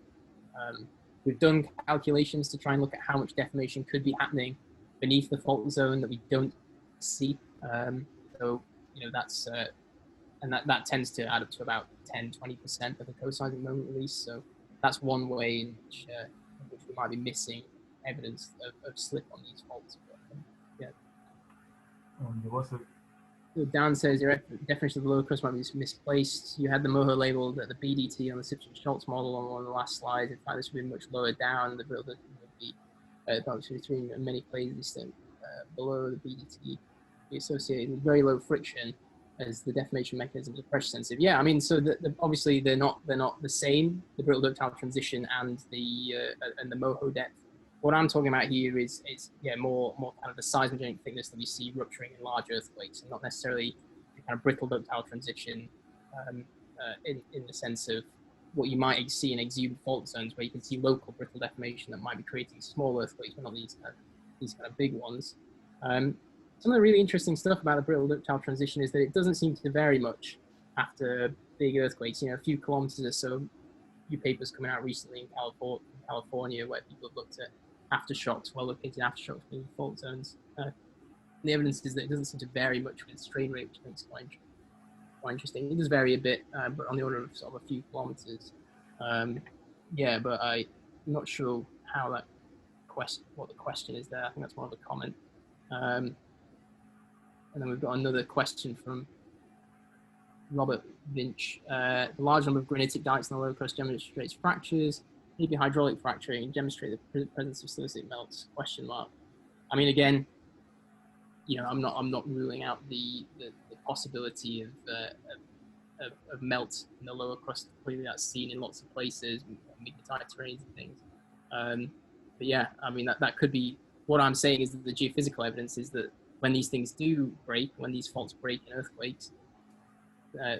We've done calculations to try and look at how much deformation could be happening beneath the fault zone that we don't see. So that's and that tends to add up to about 10-20% of the co-seismic moment release. So that's one way in which we might be missing evidence of slip on these faults. But, yeah. There was a Dan says your definition of the lower crust might be misplaced. You had the Moho labeled at the BDT on the Simpson-Schultz model on one of the last slides. In fact, this would be much lower down. The builder would be about between many places below the BDT, be associated with very low friction as the deformation mechanisms are pressure sensitive. Yeah, I mean, so obviously they're not the same, the brittle ductile transition and the Moho depth. What I'm talking about here is more kind of the seismogenic thickness that we see rupturing in large earthquakes, and not necessarily the kind of brittle ductile transition in the sense of what you might see in exhumed fault zones, where you can see local brittle deformation that might be creating small earthquakes, but not these kind of big ones. Some of the really interesting stuff about the brittle ductile transition is that it doesn't seem to vary much after big earthquakes. A few kilometers or so. A few papers coming out recently in California where people have looked at aftershocks, well-located aftershocks being fault zones. The evidence is that it doesn't seem to vary much with strain rate, which I think is quite interesting. It does vary a bit, but on the order of sort of a few kilometers. But I'm not sure how what the question is there. I think that's more of a comment. And then we've got another question from Robert Vinch. The large number of granitic dikes in the lower crust demonstrates fractures. Maybe hydraulic fracturing demonstrate the presence of silicic melts? ? I mean, again, I'm not ruling out the possibility of melt in the lower crust. Clearly, that's seen in lots of places, magnetite terrains and things. But yeah, I mean that could be. What I'm saying is that the geophysical evidence is that when these things do break, when these faults break in earthquakes,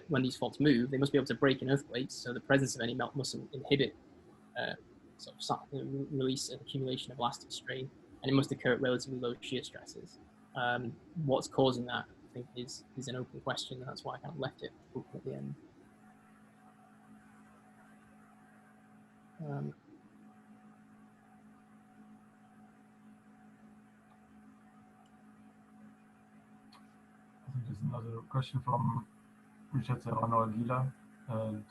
when these faults move, they must be able to break in earthquakes. So the presence of any melt must inhibit release and accumulation of elastic strain, and it must occur at relatively low shear stresses. What's causing that, I think, is an open question, and that's why I kind of left it open at the end. I think there's another question from Richard Serrano Aguila.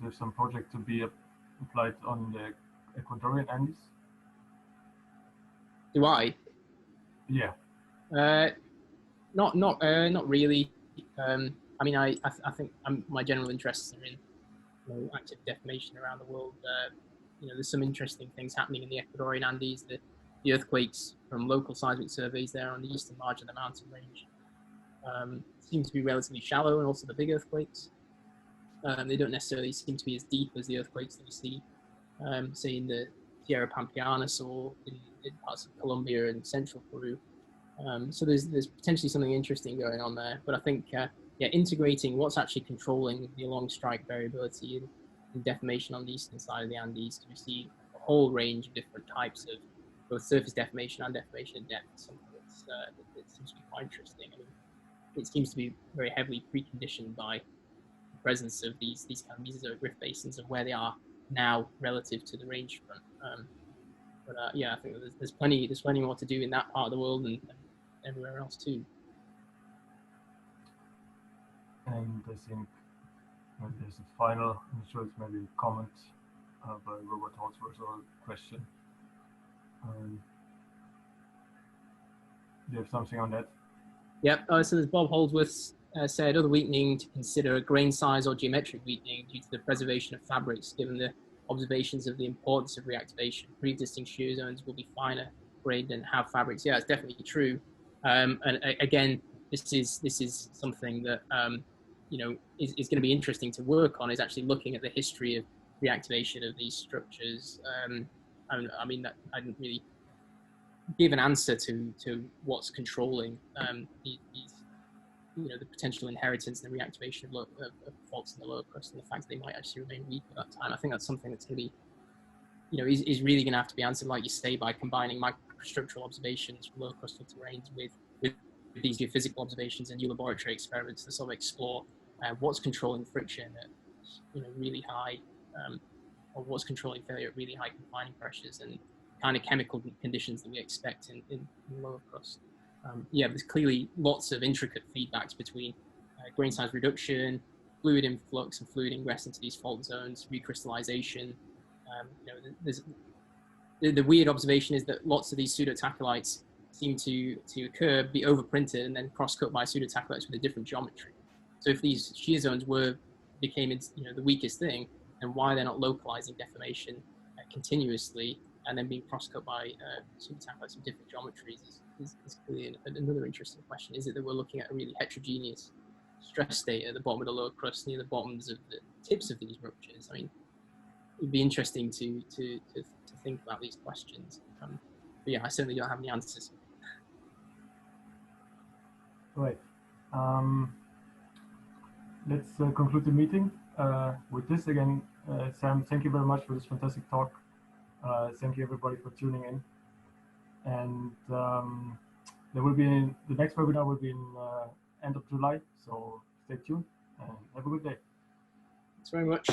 There's some project to be applied on the Ecuadorian Andes. Do I? Yeah. Not really. I mean, I think my general interests are in active deformation around the world. There's some interesting things happening in the Ecuadorian Andes. The earthquakes from local seismic surveys there on the eastern margin of the mountain range seem to be relatively shallow, and also the big earthquakes. They don't necessarily seem to be as deep as the earthquakes that we see, say, in the Sierra Pampeanas or in parts of Colombia and central Peru. So there's potentially something interesting going on there. But I think integrating what's actually controlling the along strike variability deformation on the eastern side of the Andes to receive a whole range of different types of both surface deformation and deformation at depth. Something that's that seems to be quite interesting. I mean, it seems to be very heavily preconditioned by the presence of these kind of Mesozoic rift basins and where they are now relative to the range front. But yeah, I think there's plenty more to do in that part of the world and everywhere else too. And I think maybe there's a final, I'm sure it's maybe a comment by Robert Holdsworth or a question. Do you have something on that? Yep. So as Bob Holdsworth said, other weakening to consider a grain size or geometric weakening due to the preservation of fabrics, given the observations of the importance of reactivation. Pre-existing shear zones will be finer grained and have fabrics. Yeah, it's definitely true. And again, this is something that you know is going to be interesting to work on. Is actually looking at the history of reactivation of these structures. I mean, that I didn't really give an answer to what's controlling these, you know, the potential inheritance and the reactivation of faults in the lower crust and the fact that they might actually remain weak at that time. I think that's something that's going to be, you know, is really going to have to be answered, like you say, by combining microstructural observations from lower crustal terrains with these geophysical observations and new laboratory experiments to sort of explore what's controlling friction at, you know, really high, or what's controlling failure at really high confining pressures and kind of chemical conditions that we expect in the lower crust. Yeah, there's clearly lots of intricate feedbacks between grain size reduction, fluid influx and fluid ingress into these fault zones, recrystallization. You know, there's the weird observation is that lots of these pseudotacholites seem to occur, be overprinted, and then cross-cut by pseudotacholites with a different geometry. So if these shear zones became, you know, the weakest thing, then why they're not localizing deformation continuously and then being cross-cut by pseudotacholites with different geometries is clearly another interesting question. Is it that we're looking at a really heterogeneous stress state at the bottom of the lower crust, near the bottoms of the tips of these ruptures? I mean, it'd be interesting to think about these questions. But yeah, I certainly don't have any answers. Right. Let's conclude the meeting with this again. Sam, thank you very much for this fantastic talk. Thank you everybody for tuning in. And there will be the next webinar will be in end of July. So stay tuned and have a good day. Thanks very much.